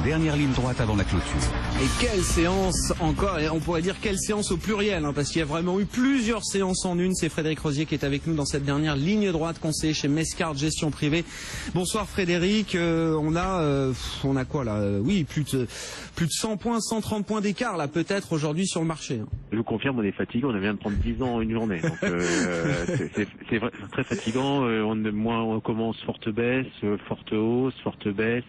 dernière ligne droite avant la clôture. Et quelle séance encore, et on pourrait dire quelle séance au pluriel, hein, parce qu'il y a vraiment eu plusieurs séances en une. C'est Frédéric Rosier qui est avec nous dans cette dernière ligne droite, conseiller chez Mescart Gestion Privée. Bonsoir Frédéric, on a quoi là? Oui, plus de 100 points, 130 points d'écart là peut-être aujourd'hui sur le marché. Hein. Je vous confirme, on est fatigué, on vient de prendre 10 ans en une journée. Donc c'est très fatigant, on commence forte baisse, forte hausse, forte baisse.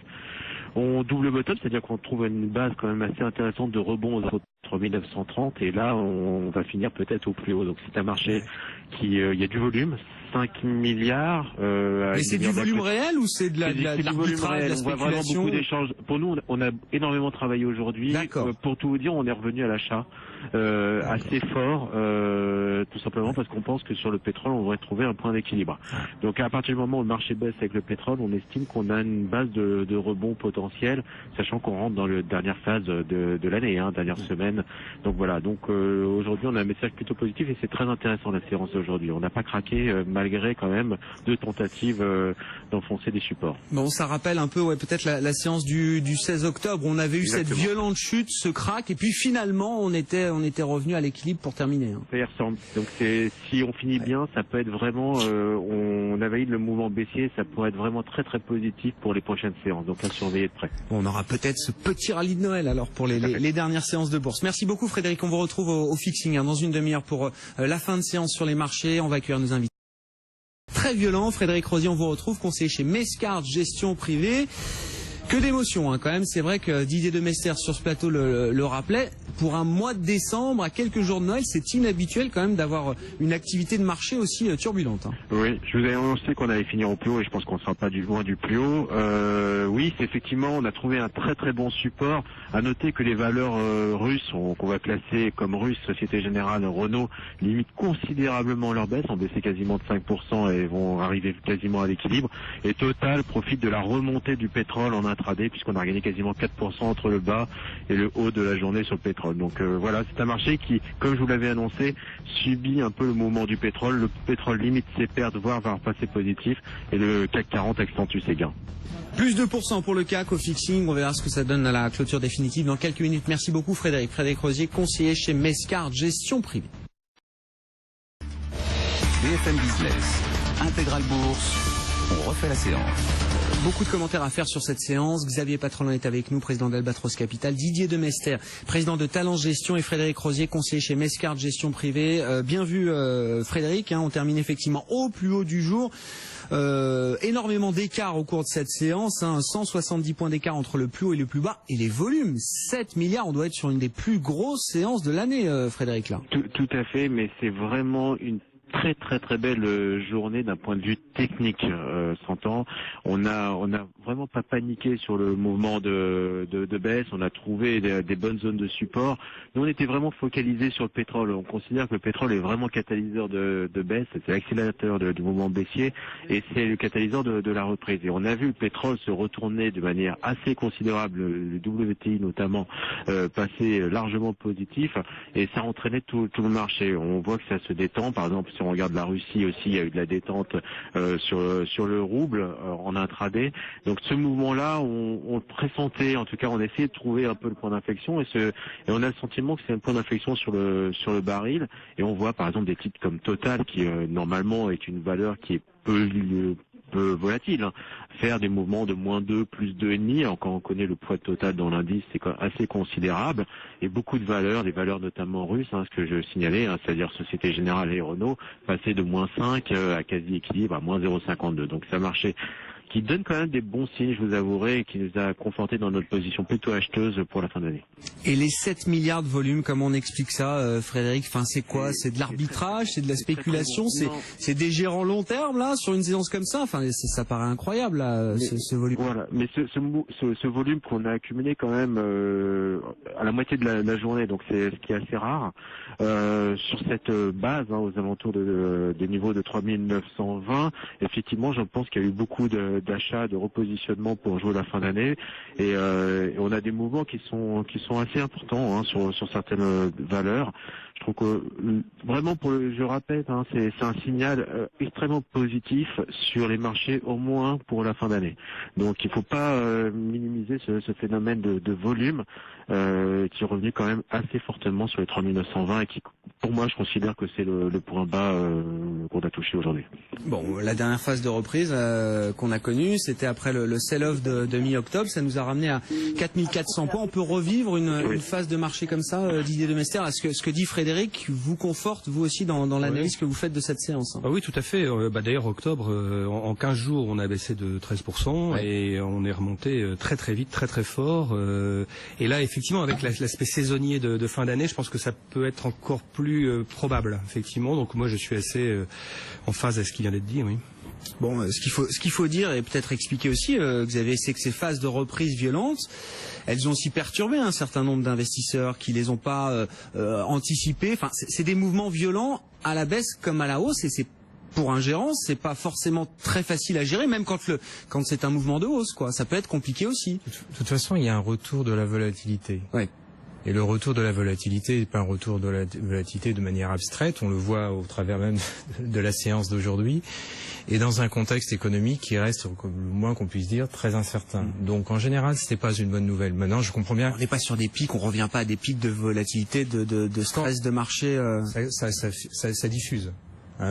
On double bottom, c'est-à-dire qu'on trouve une base quand même assez intéressante de rebond aux 3930 et là on va finir peut-être au plus haut. Donc c'est un marché qui il y a du volume, 5 milliards. Mais c'est du volume réel ou c'est de l'arbitrage, de la spéculation? On voit vraiment beaucoup d'échanges. Pour nous, on a énormément travaillé aujourd'hui. Pour tout vous dire, on est revenu à l'achat assez fort, tout simplement parce qu'on pense que sur le pétrole, on devrait trouver un point d'équilibre. Donc à partir du moment où le marché baisse avec le pétrole, on estime qu'on a une base de rebond potentiel, sachant qu'on rentre dans la dernière phase de l'année, dernière semaine. Donc voilà, aujourd'hui on a un message plutôt positif et c'est très intéressant la séance d'aujourd'hui. On n'a pas craqué malgré quand même 2 tentatives d'enfoncer des supports. Bon, ça rappelle un peu peut-être la séance du 16 octobre. On avait eu cette violente chute, ce crack, et puis finalement on était revenu à l'équilibre pour terminer. Ça y ressemble. Donc si on finit bien, ça peut être vraiment, on a validé le mouvement baissier, ça pourrait être vraiment très très positif pour les prochaines séances. Donc à surveiller de près. Bon, on aura peut-être ce petit rallye de Noël alors pour les dernières séances de bourse. Merci beaucoup Frédéric, on vous retrouve au fixing dans une demi-heure pour la fin de séance sur les marchés. On va accueillir nos invités. Très violent, Frédéric Rosier, on vous retrouve, conseiller chez Mescart Gestion Privée. Que d'émotions quand même, c'est vrai que Didier Demester sur ce plateau le rappelait. Pour un mois de décembre, à quelques jours de Noël, c'est inhabituel quand même d'avoir une activité de marché aussi turbulente. Oui, je vous avais annoncé qu'on allait finir au plus haut et je pense qu'on ne sera pas loin du plus haut. Oui, c'est effectivement, on a trouvé un très très bon support. À noter que les valeurs russes, qu'on va classer comme russes, Société Générale, Renault, limitent considérablement leur baisse, ont baissé quasiment de 5% et vont arriver quasiment à l'équilibre. Et Total profite de la remontée du pétrole en intraday puisqu'on a gagné quasiment 4% entre le bas et le haut de la journée sur le pétrole. Donc voilà, c'est un marché qui, comme je vous l'avais annoncé, subit un peu le mouvement du pétrole. Le pétrole limite ses pertes, voire va repasser positif, et le CAC 40 accentue ses gains. Plus 2% pour le CAC au fixing, on verra ce que ça donne à la clôture définitive dans quelques minutes. Merci beaucoup Frédéric. Frédéric Rosier, conseiller chez Mescart Gestion Privée. BFM Business, Intégral Bourse, on refait la séance. Beaucoup de commentaires à faire sur cette séance. Xavier Patrolin est avec nous, président d'Albatros Capital. Didier Demester, président de Talent Gestion, et Frédéric Rosier, conseiller chez Mescart Gestion Privée. Bien vu Frédéric, on termine effectivement au plus haut du jour. Énormément d'écart au cours de cette séance, 170 points d'écart entre le plus haut et le plus bas. Et les volumes, 7 milliards, on doit être sur une des plus grosses séances de l'année, Frédéric. Là. Tout à fait, mais c'est vraiment une très très très belle journée d'un point de vue technique, s'entend. On a vraiment pas paniqué sur le mouvement de baisse. On a trouvé des bonnes zones de support. Nous on était vraiment focalisé sur le pétrole. On considère que le pétrole est vraiment catalyseur de baisse. C'est l'accélérateur du mouvement baissier et c'est le catalyseur de la reprise. Et on a vu le pétrole se retourner de manière assez considérable, le WTI notamment passer largement positif et ça entraînait tout le marché. On voit que ça se détend. Par exemple, si on regarde la Russie aussi, il y a eu de la détente sur le rouble en intraday. Donc ce mouvement-là, on le pressentait, en tout cas on essayait de trouver un peu le point d'inflexion et on a le sentiment que c'est un point d'inflexion sur le baril. Et on voit par exemple des titres comme Total qui normalement est une valeur qui est peu volatile, faire des mouvements de -2, +2,5, alors quand on connaît le poids total dans l'indice, c'est assez considérable, et beaucoup de valeurs, des valeurs notamment russes, ce que je signalais, c'est-à-dire Société Générale et Renault, passer de -5 à quasi équilibre à -0,52. Donc ça marchait qui donne quand même des bons signes, je vous avouerai, et qui nous a conforté dans notre position plutôt acheteuse pour la fin d'année. Et les 7 milliards de volume, comment on explique ça, Frédéric? Enfin, c'est quoi? C'est de l'arbitrage, c'est de la spéculation, c'est des gérants long terme là sur une séance comme ça. Enfin, ça paraît incroyable là, ce volume. Voilà, mais ce volume qu'on a accumulé quand même à la moitié de la journée, donc c'est ce qui est assez rare sur cette base aux alentours des niveaux de 3920. Effectivement, je pense qu'il y a eu beaucoup d'achat, de repositionnement pour jouer la fin d'année. Et on a des mouvements qui sont assez importants hein, sur certaines valeurs. Je trouve que vraiment, je répète, hein, c'est un signal extrêmement positif sur les marchés, au moins pour la fin d'année. Donc il ne faut pas minimiser ce phénomène de volume qui est revenu quand même assez fortement sur les 3920 et qui, pour moi, je considère que c'est le point bas qu'on a touché aujourd'hui. Bon, la dernière phase de reprise qu'on a connue, c'était après le sell-off de mi-octobre. Ça nous a ramené à 4400 points. On peut revivre une phase de marché comme ça, Didier Demester. Est-ce que ce que dit Frédéric vous conforte, vous aussi, dans l'analyse que vous faites de cette séance hein? Oui, tout à fait. D'ailleurs, octobre, en 15 jours, on a baissé de 13% et on est remonté très très vite, très très fort. Et là, effectivement, avec l'aspect saisonnier de fin d'année, je pense que ça peut être encore plus probable, effectivement. Donc moi, je suis assez en phase avec ce qui vient d'être dit, oui. Bon, ce qu'il faut dire et peut-être expliquer aussi, Xavier, c'est que ces phases de reprise violentes, elles ont aussi perturbé un certain nombre d'investisseurs qui les ont pas anticipés. Enfin, c'est des mouvements violents à la baisse comme à la hausse, et c'est pour un gérant, c'est pas forcément très facile à gérer, même quand c'est un mouvement de hausse, quoi. Ça peut être compliqué aussi. De toute façon, il y a un retour de la volatilité. Ouais. Et le retour de la volatilité n'est pas un retour de la volatilité de manière abstraite, on le voit au travers même de la séance d'aujourd'hui, et dans un contexte économique qui reste, le moins qu'on puisse dire, très incertain. Donc en général, c'était pas une bonne nouvelle. Maintenant, je comprends bien. On n'est pas sur des pics, on revient pas à des pics de volatilité, de stress de marché. Ça diffuse.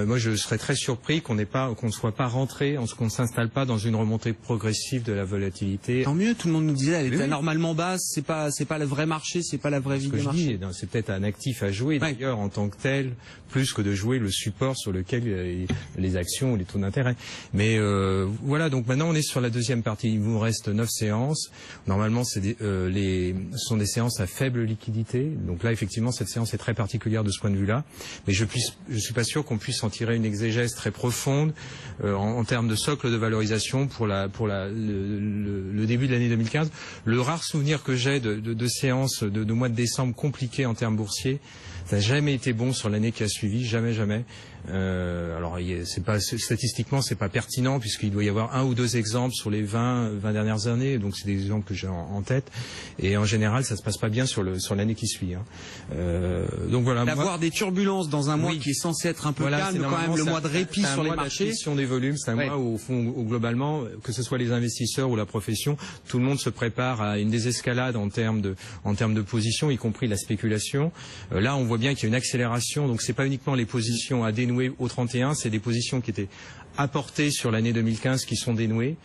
Moi, je serais très surpris qu'on ne soit pas rentré, qu'on ne s'installe pas dans une remontée progressive de la volatilité. Tant mieux, tout le monde nous disait, elle était normalement basse, c'est pas le vrai marché, c'est pas la vraie vie du marché. C'est peut-être un actif à jouer, d'ailleurs, en tant que tel, plus que de jouer le support sur lequel les actions ou les taux d'intérêt. Mais voilà, donc maintenant on est sur la deuxième partie. Il vous reste 9 séances. Normalement, ce sont des séances à faible liquidité. Donc là, effectivement, cette séance est très particulière de ce point de vue-là. Mais je suis pas sûr qu'on puisse en tirer une exégèse très profonde en termes de socle de valorisation pour le début de l'année 2015. Le rare souvenir que j'ai de séances de mois de décembre compliquées en termes boursiers, ça n'a jamais été bon sur l'année qui a suivi, jamais. Alors statistiquement c'est pas pertinent puisqu'il doit y avoir un ou deux exemples sur les 20 dernières années, donc c'est des exemples que j'ai en tête, et en général ça se passe pas bien sur l'année qui suit. Donc voilà. D'avoir des turbulences dans un mois qui est censé être un peu calme, quand même le mois de répit sur les marchés. Question des volumes, c'est un mois où, au fond, globalement, que ce soit les investisseurs ou la profession, tout le monde se prépare à une désescalade en termes de position, y compris la spéculation. Là on voit bien qu'il y a une accélération, donc c'est pas uniquement les positions à dénouer au 31, c'est des positions qui étaient apportées sur l'année 2015 qui sont dénouées,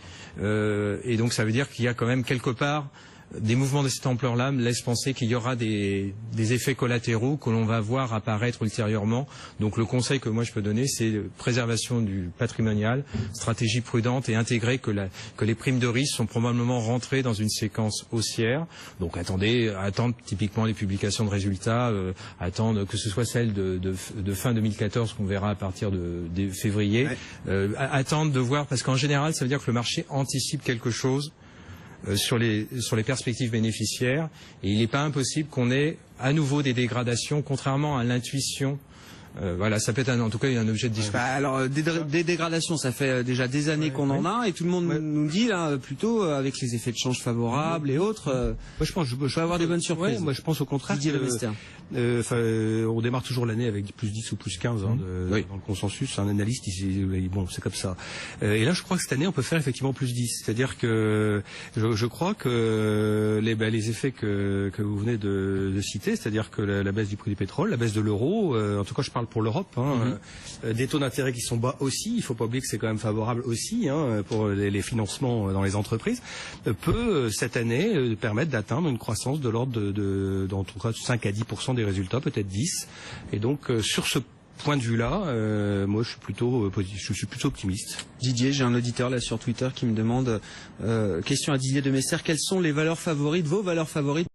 et donc ça veut dire qu'il y a quand même quelque part des mouvements de cette ampleur-là me laissent penser qu'il y aura des effets collatéraux que l'on va voir apparaître ultérieurement. Donc le conseil que moi je peux donner, c'est préservation du patrimonial, stratégie prudente, et intégrer que les primes de risque sont probablement rentrées dans une séquence haussière. Donc attendre typiquement les publications de résultats, attendre que ce soit celle de fin 2014 qu'on verra à partir de février, attendre de voir, parce qu'en général ça veut dire que le marché anticipe quelque chose sur les perspectives bénéficiaires, et il n'est pas impossible qu'on ait à nouveau des dégradations, contrairement à l'intuition. Voilà, ça peut être en tout cas un objet de discussion. Alors des dégradations, ça fait déjà des années qu'on en a, et tout le monde nous dit là plutôt avec les effets de change favorables et autres. Moi, je pense je peux avoir des bonnes surprises. Moi je pense au contraire. On démarre toujours l'année avec plus 10 ou plus 15 dans le consensus. Un analyste, bon, c'est comme ça. Et là, je crois que cette année, on peut faire effectivement plus 10. C'est-à-dire que je crois que les effets que vous venez de citer, c'est-à-dire que la baisse du prix du pétrole, la baisse de l'euro, en tout cas je parle pour l'Europe, des taux d'intérêt qui sont bas aussi, il ne faut pas oublier que c'est quand même favorable aussi pour les financements dans les entreprises, peut cette année permettre d'atteindre une croissance de l'ordre en tout cas 5 à 10% des résultats, peut-être 10. Et donc sur ce point de vue-là, moi je suis plutôt optimiste. Didier, j'ai un auditeur là sur Twitter qui me demande, question à Didier Demester, quelles sont les valeurs favorites, vos valeurs favorites